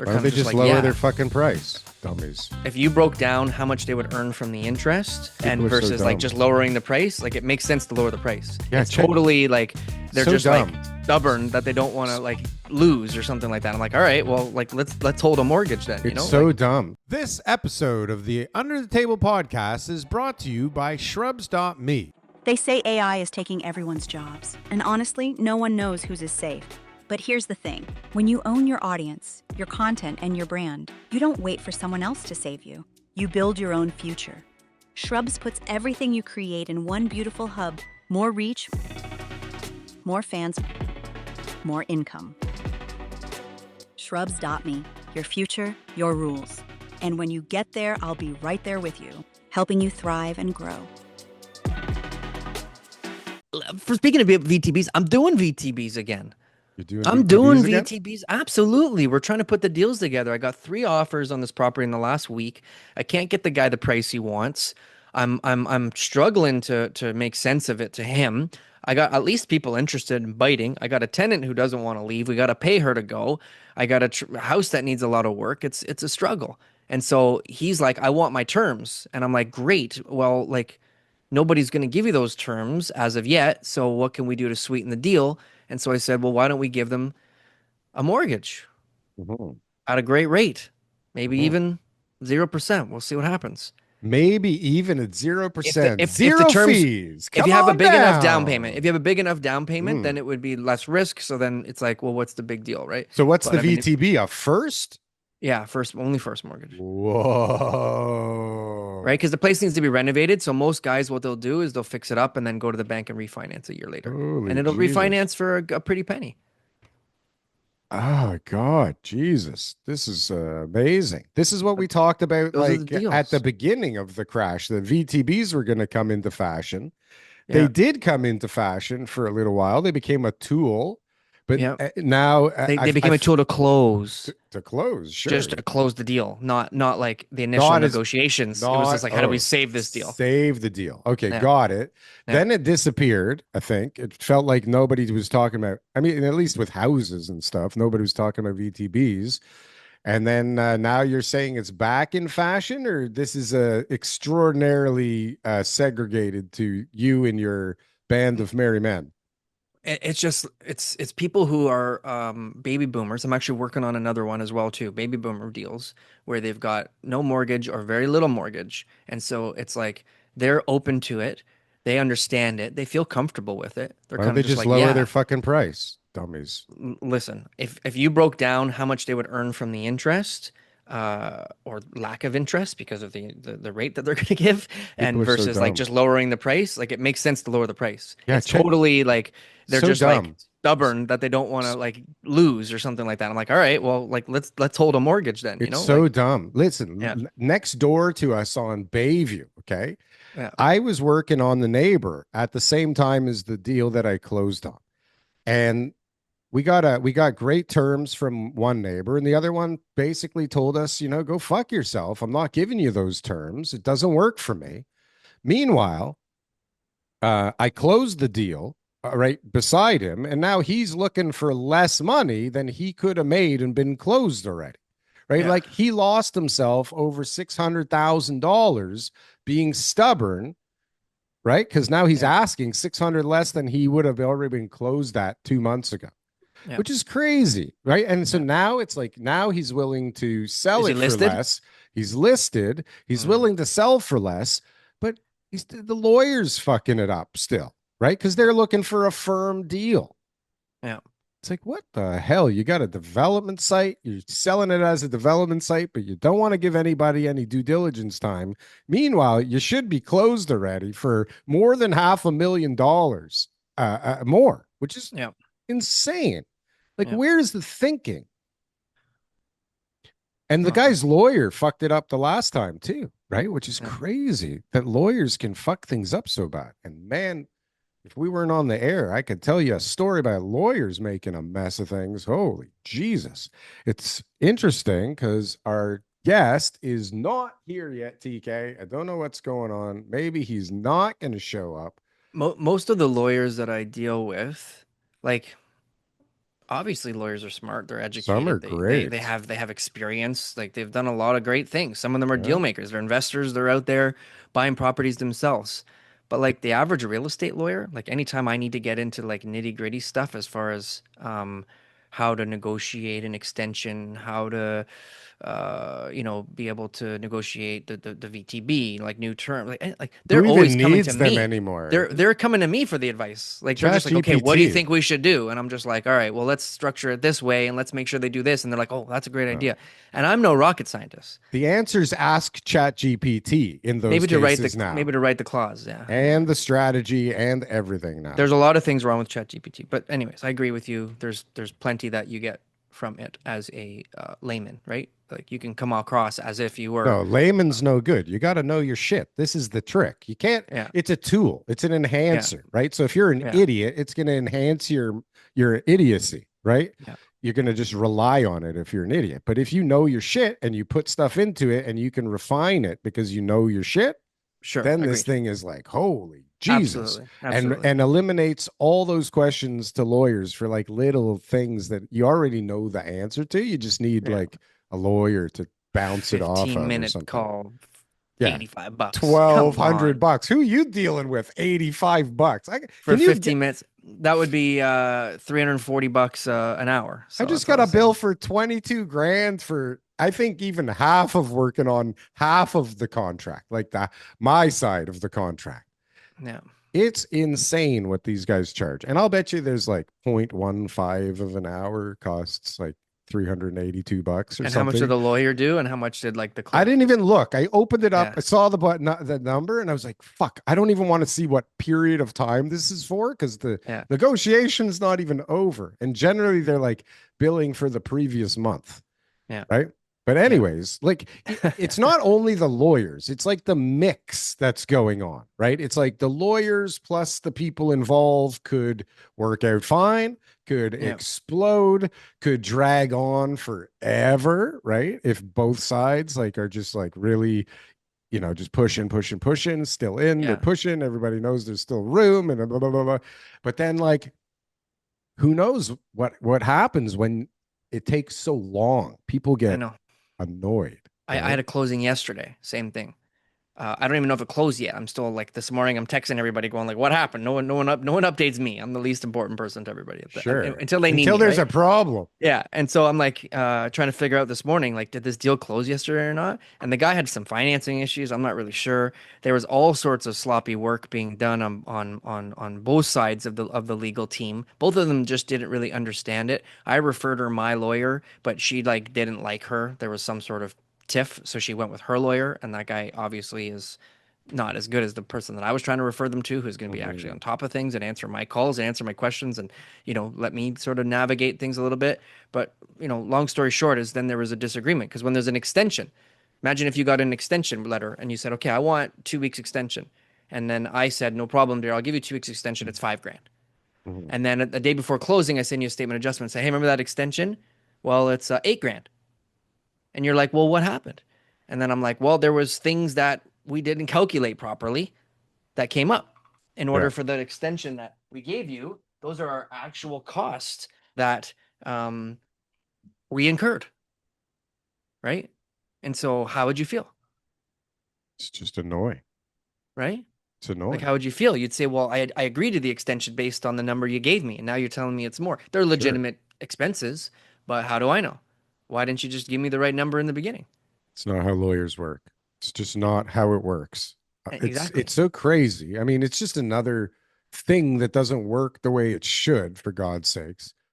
They're Why don't kind they of just just like, lower yeah. their fucking price? Dummies. If you broke down how much they would earn from the interest People and are so versus like dumb. just lowering the price, like it makes sense to lower the price. Yeah, It's check. totally like they're So just like dumb. stubborn that they don't want to like lose or something like that. I'm like, all right, well, like let's hold a mortgage then, you It's know? so Like, dumb. This episode of the Under the Table podcast is brought to you by Shrubs.me. They say AI is taking everyone's jobs, and honestly, no one knows whose is safe. But here's the thing. When you own your audience, your content, and your brand, you don't wait for someone else to save you. You build your own future. Shrubs puts everything you create in one beautiful hub. More reach, more fans, more income. Shrubs.me. Your future, your rules. And when you get there, I'll be right there with you, helping you thrive and grow. for speaking of VTBs, I'm doing VTBs again. You're doing I'm doing VTBs again? VTBs. Absolutely. We're trying to put the deals together. I got 3 offers on this property in the last week. I can't get the guy the price he wants. I'm struggling to make sense of it to him. I got at least people interested in biting. I got a tenant who doesn't want to leave. We got to pay her to go. I got a house that needs a lot of work. It's a struggle. And so he's like, I want my terms. And I'm like, great. Well, like nobody's going to give you those terms as of yet. So what can we do to sweeten the deal? And so I said, well, why don't we give them a mortgage Mhm. at a great rate, maybe Mhm. even 0%. We'll see what happens. Maybe even at 0%. If the Zero terms, fees. if Come you have a on big enough down payment, if down. you have a big enough down payment, then Mm. it would be less risk. So then it's like, well, what's the big deal, right? So what's But the I mean, VTB? A first? yeah, only first mortgage, Whoa. right? Because the place needs to be renovated. So most guys, what they'll do is they'll fix it up and then go to the bank and refinance a year later, and Holy it'll Jesus. refinance for a pretty penny. Oh God, Jesus. This is amazing. This is what we talked about Those are the like at the deals. beginning of the crash. The VTBs were going to come into fashion. They Yeah, did come into fashion for a little while. They became a tool, but yeah. now They became a tool to close. to close, Just sure. to close the deal, not like the initial Not as negotiations. It was just not like, how do we oh save this deal? save the deal. Okay, Yeah, got it. yeah, Then it disappeared. I think it felt like nobody was talking about. I mean, at least with houses and stuff, nobody was talking about VTBs. And then now you're saying it's back in fashion, or this is extraordinarily segregated to you and your band of merry men. it's just it's people who are baby boomers. I'm actually working on another one as well too, baby boomer deals where they've got no mortgage or very little mortgage, and so it's like they're open to it, they understand it, they feel comfortable with it. They're Why don't kind of they just just like, lower their yeah. fucking price, dummies? Listen, if you broke down how much they would earn from the interest, or lack of interest because of the rate that they're going to give, People and are so versus like dumb. just lowering the price, like it makes sense to lower the price. Yeah, It's check. totally like they're So just like dumb. stubborn that they don't want to like lose or something like that. I'm like, all right, well, like let's hold a mortgage then, you It's know? so Like, dumb. Listen, yeah, next door to us on Bayview, okay? yeah, I was working on the neighbor at the same time as the deal that I closed on. And we got great terms from one neighbor, and the other one basically told us, go fuck yourself. I'm not giving you those terms. It doesn't work for me. Meanwhile, I closed the deal right beside him, and now he's looking for less money than he could have made and been closed already. Right? yeah, Like he lost himself over $600,000 being stubborn, right? Because now he's yeah, asking 600 less than he would have already been closed at 2 months ago, yeah, which is crazy, right? And so yeah. now it's like now he's willing to sell Is he it for listed? less. He's listed. He's Mm, willing to sell for less, but the lawyers fucking it up still, right? Because they're looking for a firm deal. yeah. It's like, what the hell? You got a development site, you're selling it as a development site, but you don't want to give anybody any due diligence time. Meanwhile, you should be closed already for more than $500,000 more, which is Yeah, insane. Like, yeah. where's the thinking? And the Nothing. guy's lawyer fucked it up the last time too, right? Which is Yeah. crazy that lawyers can fuck things up so bad. And man, if we weren't on the air, I could tell you a story about lawyers making a mess of things. Holy Jesus. It's interesting because our guest is not here yet, TK. I don't know what's going on. Maybe he's not going to show up. Most of the lawyers that I deal with, like Obviously lawyers are smart, they're Some are educated, great. they have experience, like they've done a lot of great things. Some of them are Yeah. deal makers, they're investors, they're out there buying properties themselves. But like the average real estate lawyer, like anytime I need to get into like nitty-gritty stuff as far as how to negotiate an extension, how to be able to negotiate the VTB, like new term, like Who they're always even coming to needs them me. anymore? They're coming to me for the advice. Like they're Chat just like, okay, what do you GPT. think we should do? And I'm just like, all right, well, let's structure it this way and let's make sure they do this. And they're like, oh, that's a great No. idea. And I'm no rocket scientist. The answers ask Chat GPT in those cases now, Maybe to write the clause. Yeah, yeah. and the strategy and everything now. There's a lot of things wrong with ChatGPT, but anyways, I agree with you. There's plenty that you get from it as a layman, right? Like you can come across as if you were, No, layman's no good. You got to know your shit. This is the trick. You can't, yeah, it's a tool. It's an yeah, enhancer, right? So if you're an yeah, idiot, it's going to enhance your idiocy, right? yeah. You're going to just rely on it if you're an idiot. But if you know your shit and you put stuff into it and you can refine it because you know your shit, Sure, then this agreed. thing is like, holy Jesus. Absolutely, And absolutely. and eliminates all those questions to lawyers for like little things that you already know the answer to. You just need Yeah, like a lawyer to bounce it off 15 of or minute something. call, Yeah. $85. Twelve Come hundred on. bucks. Who you dealing with? 85 bucks. For Can you get 15 minutes, that would be 340 bucks an hour. I So just that's what I got a was bill saying. for 22 grand for I think even half of working on half of the contract, like the my side of the contract. Yeah. It's insane what these guys charge. And I'll bet you there's like 0.15 of an hour costs like 382 bucks or And how much did something. the lawyer do and how much did like the I clerk? didn't even look. I opened it up. Yeah. I saw the button, the number, and I was like, fuck, I don't even want to see what period of time this is for because the Yeah. negotiation's not even over. And generally they're like billing for the previous month, Yeah. right? But Yeah. anyways, like it's not only the lawyers, it's like the mix that's going on, right? It's like the lawyers plus the people involved could work out fine, could Yeah. explode, could drag on forever, right? If both sides like are just like really, just pushing, still in, they're Yeah. pushing, everybody knows there's still room and blah blah blah blah. But then like who knows what happens when it takes so long? People I get know. annoyed, I had right? a closing yesterday. Same thing. I don't even know if it closed yet. I'm still like this morning. I'm texting everybody, going like, "What happened? No one updates me. I'm the least important person to everybody Sure. until they need Until me, there's right?" a problem. Yeah. And so I'm like trying to figure out this morning, like, did this deal close yesterday or not? And the guy had some financing issues. I'm not really sure. There was all sorts of sloppy work being done on both sides of the legal team. Both of them just didn't really understand it. I referred her my lawyer, but she like didn't like her. There was some sort of tiff, so she went with her lawyer, and that guy obviously is not as good as the person that I was trying to refer them to, who's going to be actually Mhm. on top of things and answer my calls and answer my questions and, let me sort of navigate things a little bit. But, long story short is then there was a disagreement because when there's an extension, imagine if you got an extension letter and you said, okay, I want 2 weeks extension. And then I said, no problem, dear. I'll give you 2 weeks extension. It's 5 grand. Mhm. And then the day before closing, I send you a statement of adjustment. Say, hey, remember that extension? Well, it's 8 grand. And you're like, well, what happened? And then I'm like, well, there was things that we didn't calculate properly that came up. In Yeah. order for the extension that we gave you, those are our actual costs that um, we incurred, right? And so, how would you feel, It's just annoying. right? It's Like, annoying. how would you feel? You'd say, well, I agreed to the extension based on the number you gave me, and now you're telling me it's more. They're Sure. legitimate expenses, but how do I know? Why didn't you just give me the right number in the beginning? It's not how lawyers work. It's just not how it works. It's Exactly. so crazy. I mean, it's just another thing that doesn't work the way it should, for God's sakes.